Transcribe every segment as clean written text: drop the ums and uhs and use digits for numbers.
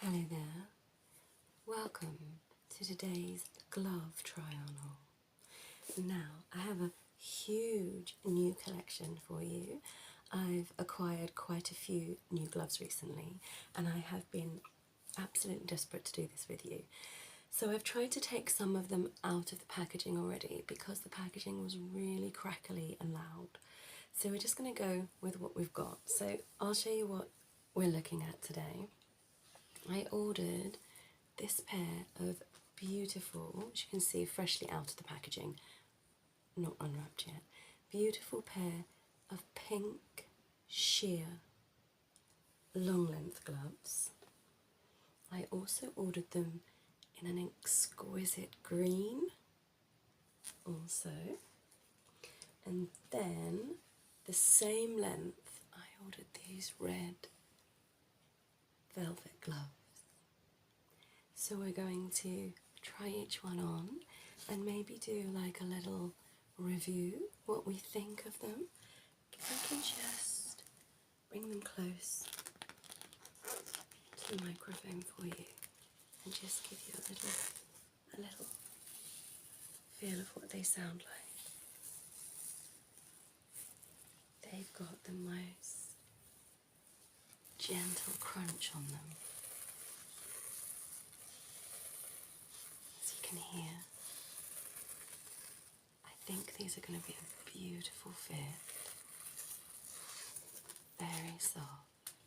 Hello there, welcome to today's glove try-on haul. Now, I have a huge new collection for you. I've acquired quite a few new gloves recently and I have been absolutely desperate to do this with you. So I've tried to take some of them out of the packaging already because the packaging was really crackly and loud. So we're just going to go with what we've got. So I'll show you what we're looking at today. I ordered this pair of beautiful, as you can see, freshly out of the packaging, not unwrapped yet, beautiful pair of pink sheer long length gloves. I also ordered them in an exquisite green also, and then the same length I ordered these red velvet gloves. So we're going to try each one on and maybe do like a little review, what we think of them. If I can just bring them close to the microphone for you and just give you a little feel of what they sound like. They've got the most gentle crunch on them. As you can hear, I think these are going to be a beautiful fit. Very soft.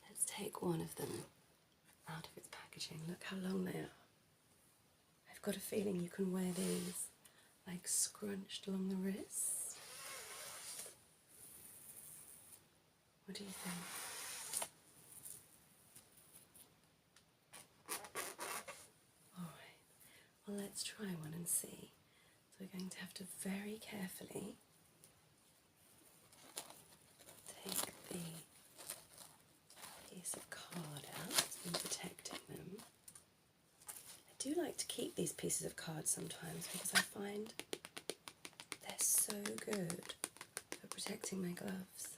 Let's take one of them out of its packaging. Look how long they are. I've got a feeling you can wear these like scrunched along the wrist. What do you think? Alright, well let's try one and see. So we're going to have to very carefully take the piece of card out in protecting them. I do like to keep these pieces of card sometimes because I find they're so good for protecting my gloves.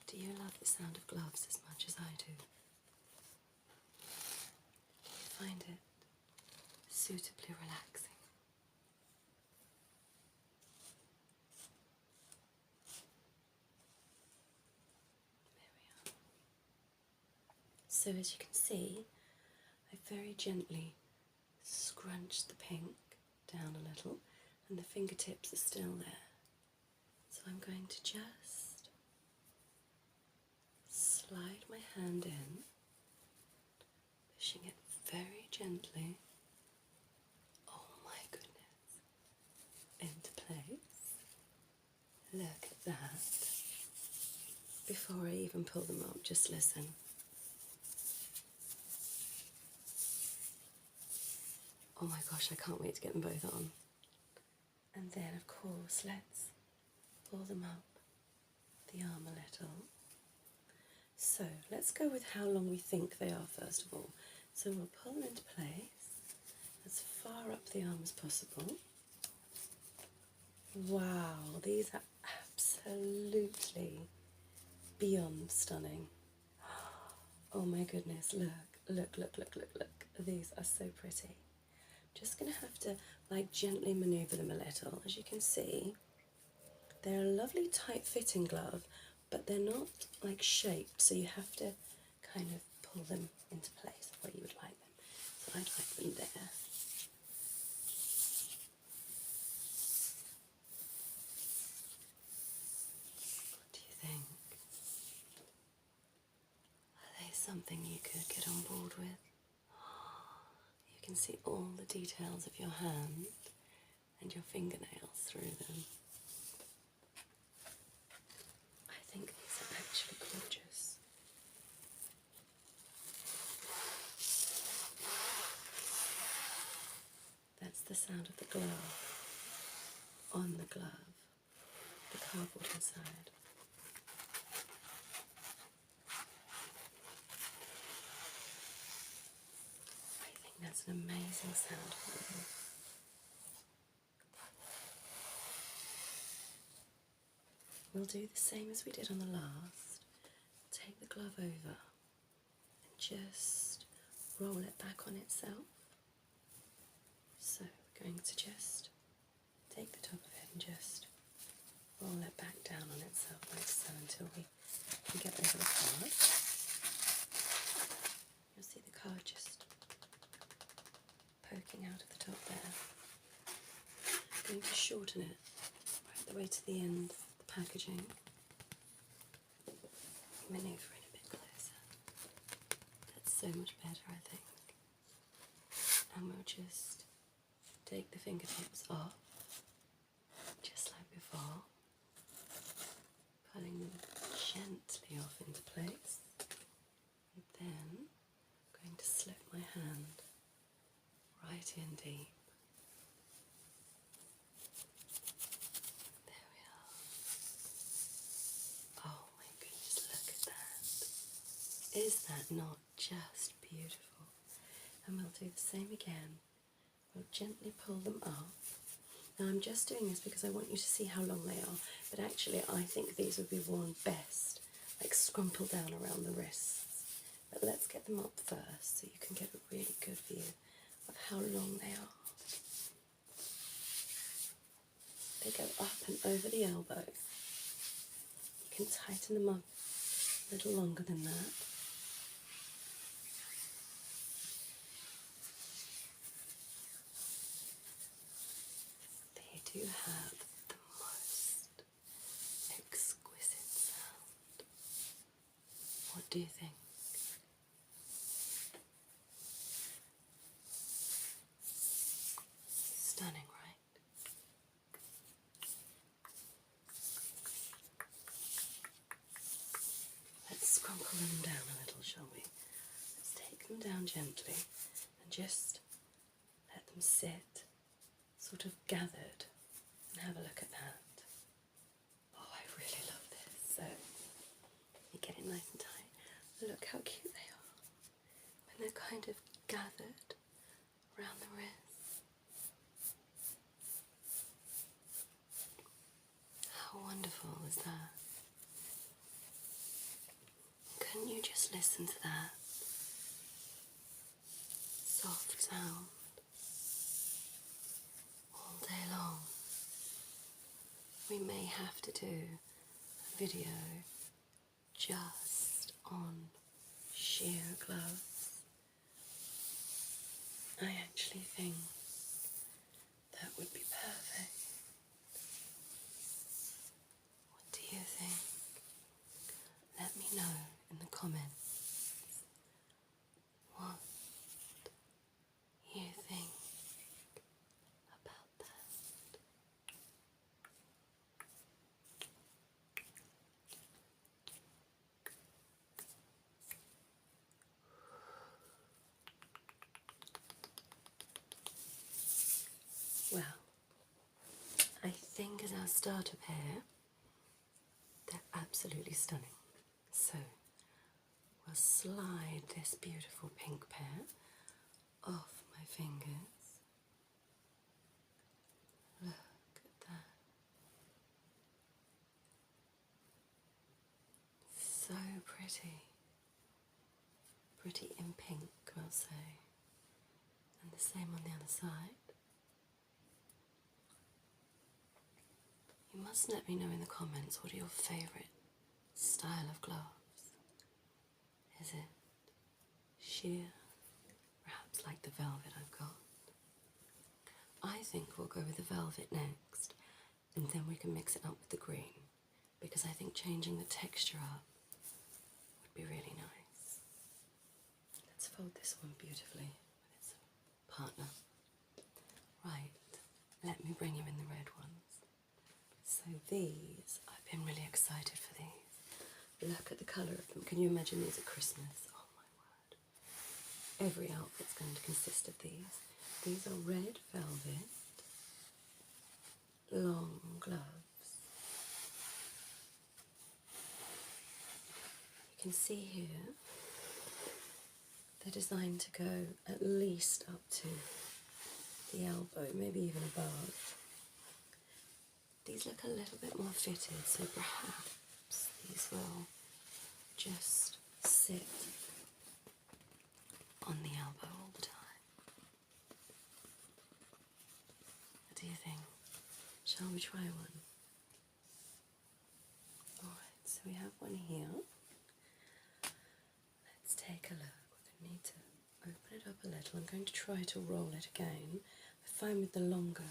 Do you love the sound of gloves as much as I do? Do you find it suitably relaxing? There we are. So as you can see, I very gently scrunched the pink down a little and the fingertips are still there. So I'm going to just slide my hand in, pushing it very gently, oh my goodness, into place. Look at that. Before I even pull them up, just listen. Oh my gosh, I can't wait to get them both on. And then of course, let's pull them up the arm a little. So let's go with how long we think they are first of all. So we'll pull them into place as far up the arm as possible. Wow, these are absolutely beyond stunning. Oh my goodness, look. These are so pretty. Just gonna have to like gently maneuver them a little. As you can see, they're a lovely tight fitting glove, but they're not like shaped, so you have to kind of pull them into place where you would like them. So I'd like them there. What do you think? Are they something you could get on board with? You can see all the details of your hand and your fingernails through them. I think these are actually gorgeous. That's the sound of the glove on the glove, the cardboard inside. I think that's an amazing sound for you. we'll do the same as we did on the last. Take the glove over and just roll it back on itself. So we're going to just take the top of it and just roll it back down on itself like so until we can get over the card. You'll see the card just poking out of the top there. I'm going to shorten it right the way to the end of the packaging. Manoeuvre it a bit closer. That's so much better, I think. And we'll just take the fingertips off, just like before, pulling them gently off into place. And then I'm going to slip my hand right in deep. There we are. Oh my goodness, look at that. Is that not just beautiful? And we'll do the same again. We'll gently pull them up. Now I'm just doing this because I want you to see how long they are, but actually I think these would be worn best, like scrumpled down around the wrists. But let's get them up first so you can get a really good view of how long they are. They go up and over the elbow. You can tighten them up a little longer than that. They do have the most exquisite sound. What do you think? Stunning, right? Let's scrumple them down a little, shall we? Let's take them down gently and just let them sit, sort of gathered, and have a look at that. Oh, I really love this. So, you get it nice and tight. Look how cute they are when they're kind of gathered around the wrist. How wonderful is that? Can you just listen to that soft sound all day long? We may have to do a video just on sheer gloves. I actually think that would be perfect. What do you think? Let me know in the comments what you think about that. Well, I think as our starter pair, they're absolutely stunning. So, we'll slide this beautiful pink pair off my fingers. Look at that. So pretty. Pretty in pink, we'll say. And the same on the other side. You must let me know in the comments, what are your favourite style of gloves? Is it sheer? Perhaps like the velvet I've got? I think we'll go with the velvet next, and then we can mix it up with the green, because I think changing the texture up would be really nice. Let's fold this one beautifully with its partner. Right, let me bring you in the red ones. So these, I've been really excited for these. Look at the colour of them. Can you imagine these at Christmas? Oh my word. Every outfit's going to consist of these. These are red velvet, long gloves. You can see here, they're designed to go at least up to the elbow, maybe even above. These look a little bit more fitted, so perhaps these will just sit on the elbow all the time. What do you think? Shall we try one? Alright, so we have one here. Let's take a look. We're going to need to open it up a little. I'm going to try to roll it again. I find with the longer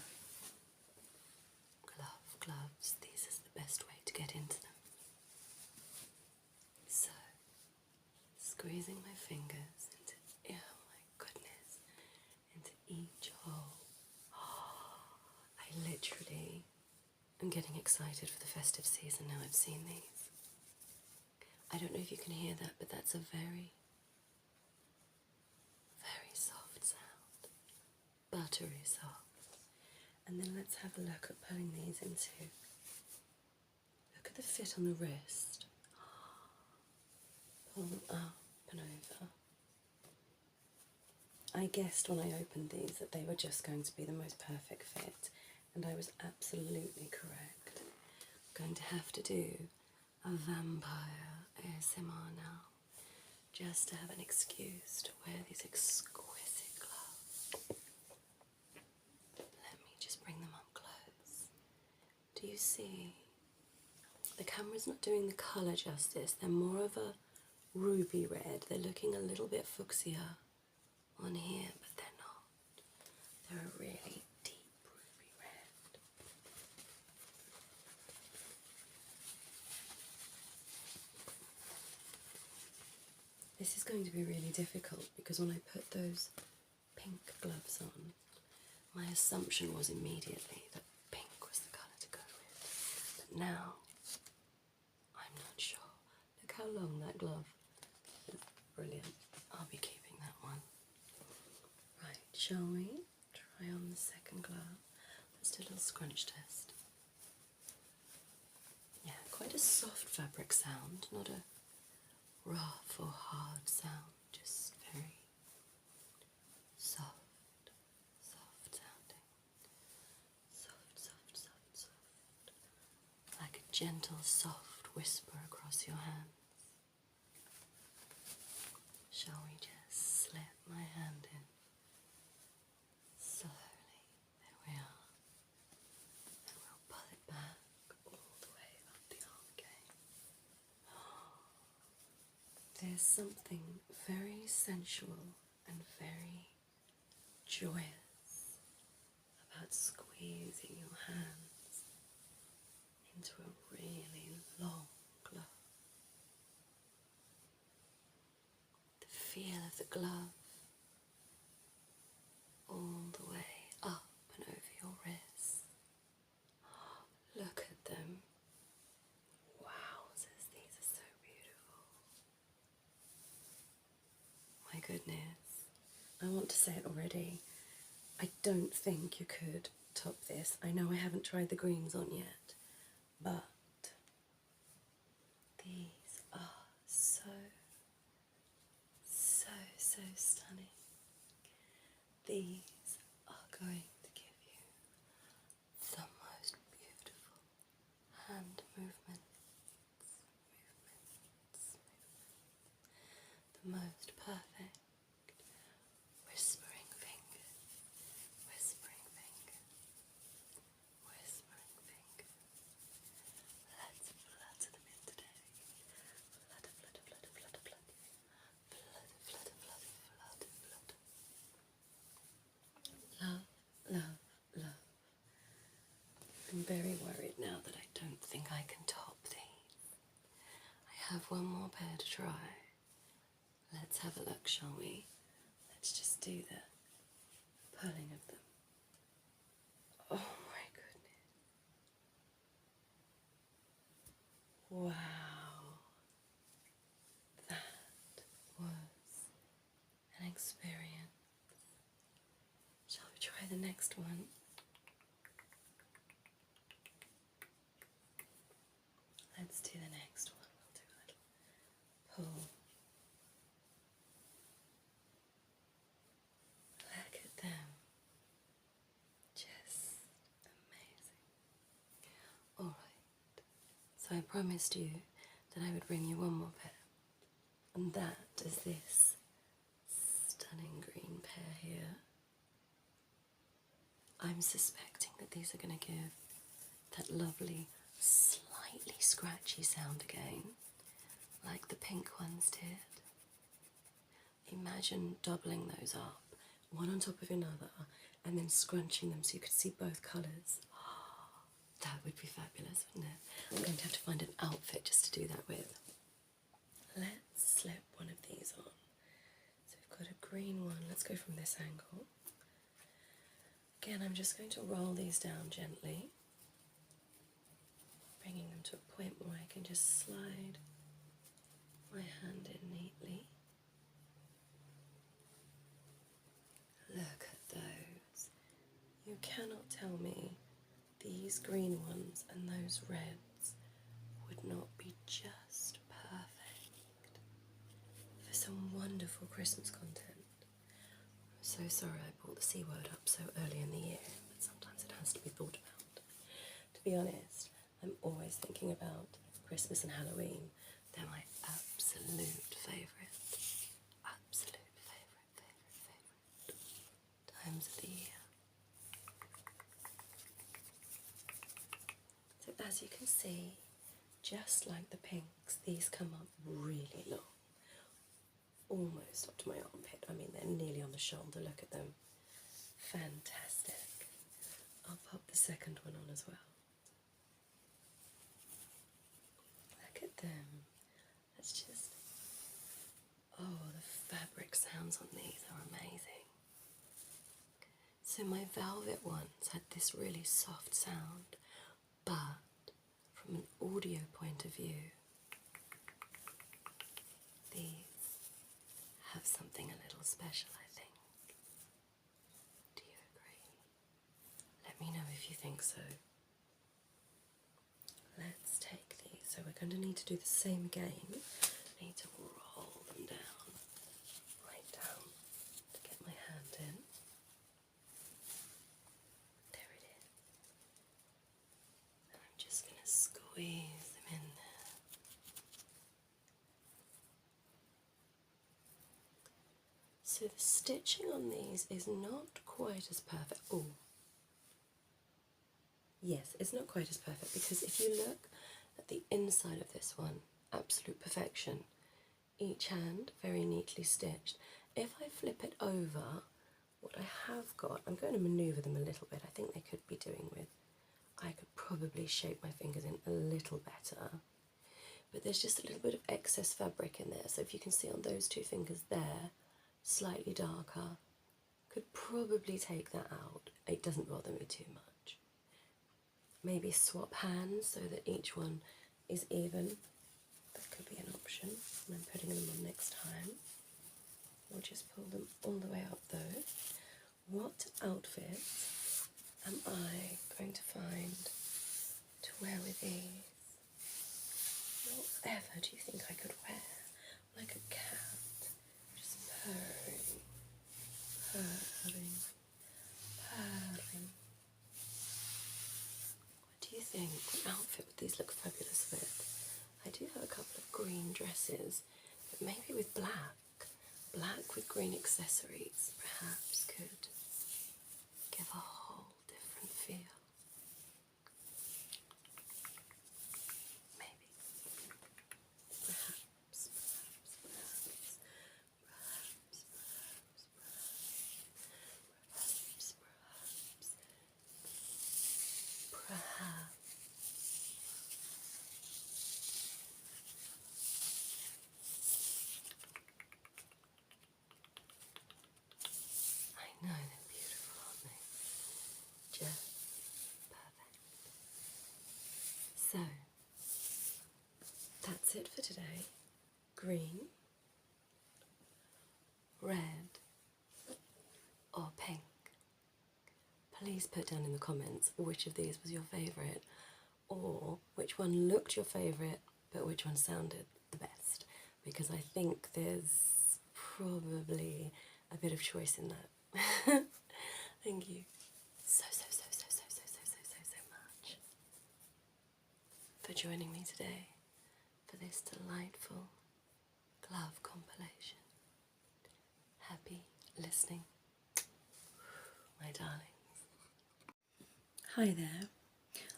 gloves, this is the best way to get into them. So, squeezing my fingers into, oh my goodness, into each hole. I literally am getting excited for the festive season now I've seen these. I don't know if you can hear that, but that's a very, very soft sound. Buttery soft. And then let's have a look at pulling these into, look at the fit on the wrist. Pull them up and over. I guessed when I opened these that they were just going to be the most perfect fit, and I was absolutely correct. I'm going to have to do a vampire ASMR now, just to have an excuse to wear these exquisite gloves. Let me just bring them up close. Do you see? The camera's not doing the colour justice. They're more of a ruby red. They're looking a little bit fuchsia on here, but they're not. They're a really deep ruby red. This is going to be really difficult because when I put those pink gloves on, my assumption was immediately that pink was the colour to go with. But now, I'm not sure. Look how long that glove is. Brilliant. I'll be keeping that one. Right, shall we try on the second glove? Let's do a little scrunch test. Yeah, quite a soft fabric sound, not a rough or hard sound, just very soft, soft sounding. Soft, soft, soft, soft. Like a gentle, soft whisper across your hands. Shall we just slip my hand in? Slowly, there we are. And we'll pull it back all the way up the arm again. There's something very sensual and very joyous about squeezing your hands into a really long glove. The feel of the glove all the way up and over your wrist. Look at them. Wowzers, these are so beautiful. My goodness. I want to say it already. I don't think you could top this. I know I haven't tried the greens on yet, but these are so, so, so stunning. These are going to give you the most beautiful hand movements, the most perfect whispering fingers, whispering fingers, whispering fingers. Let's flutter them in today. Flutter, flutter, flutter, flutter, flutter. Flutter, flutter, flutter, flutter, flutter. Love, love, love. I'm very worried now that I don't think I can top these. I have one more pair to try. Let's have a look, shall we? Let's just do the pulling of them. Oh my goodness. Wow. That was an experience. Shall we try the next one? Let's do the next one. We'll do a little pull. Look at them. Just amazing. I promised you that I would bring you one more pair, and that is this stunning green pair here. I'm suspecting that these are going to give that lovely, slightly scratchy sound again, like the pink ones did. Imagine doubling those up, one on top of another, and then scrunching them so you could see both colours. That would be fabulous, wouldn't it? I'm going to have to find an outfit just to do that with. Let's slip one of these on. So we've got a green one. Let's go from this angle. Again, I'm just going to roll these down gently, bringing them to a point where I can just slide my hand in neatly. Look at those. You cannot tell me these green ones and those reds would not be just perfect for some wonderful Christmas content. I'm so sorry I brought the C word up so early in the year, but sometimes it has to be thought about. To be honest, I'm always thinking about Christmas and Halloween. They're my absolute favourite. Absolute favourite times of the year. So as you can see, just like the pinks, these come up really long. Almost up to my armpit. I mean, they're nearly on the shoulder. Look at them. Fantastic. I'll pop the second one on as well. Look at them. That's just... oh, the fabric sounds on these are amazing. So my velvet ones had this really soft sound, but from an audio point of view, these have something a little special, I think. Do you agree? Let me know if you think so. Let's take these. So we're going to need to do the same again. I need to roll them down, right down, to get my hand in. There it is. And I'm just going to squeeze them in there. So the stitching on these is not quite as perfect. Oh, yes, it's not quite as perfect, because if you look at the inside of this one, absolute perfection. Each hand very neatly stitched. If I flip it over, what I have got, I'm going to manoeuvre them a little bit. I think they could be doing with, I could probably shape my fingers in a little better. But there's just a little bit of excess fabric in there. So if you can see on those two fingers there, slightly darker, could probably take that out. It doesn't bother me too much. Maybe swap hands so that each one is even. That could be an option when I'm putting them on next time. We'll just pull them all the way up though. What outfit am I going to find to wear with these? Whatever do you think I could wear? Like a cat, just purring, purring, purring. What do you think? What outfit would these look fabulous with? I do have a couple of green dresses, but maybe with black. Black with green accessories perhaps could give a whole different feel. Maybe. Perhaps. I know, they're beautiful, aren't they? Just perfect. So, that's it for today. Green, red, or pink. Please put down in the comments which of these was your favourite, or which one looked your favourite, but which one sounded the best. Because I think there's probably a bit of choice in that. Thank you so much for joining me today for this delightful glove compilation. Happy listening, my darlings. Hi there.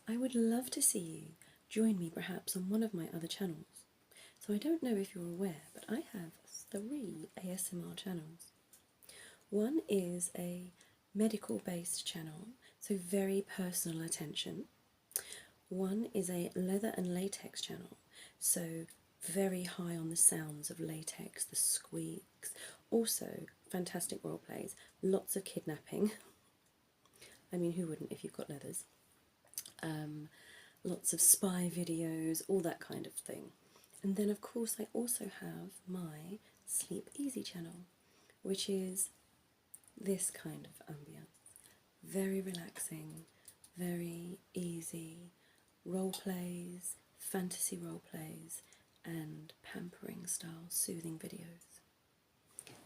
I would love to see you join me perhaps on one of my other channels. So I don't know if you're aware, but I have 3 ASMR channels. One is a medical-based channel, so very personal attention. One is a leather and latex channel, so very high on the sounds of latex, the squeaks, also fantastic role plays, lots of kidnapping. I mean, who wouldn't if you've got leathers? Lots of spy videos, all that kind of thing. And then, of course, I also have my Sleep Easy channel, which is this kind of ambience. Very relaxing, very easy role plays, fantasy role plays, and pampering style soothing videos.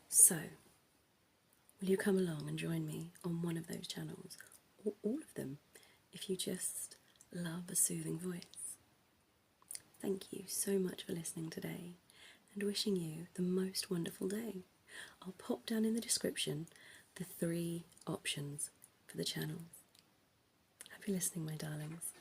So, will you come along and join me on one of those channels, or all of them, if you just love a soothing voice? Thank you so much for listening today, and wishing you the most wonderful day. I'll pop down in the description the 3 options for the channels. Happy listening, my darlings.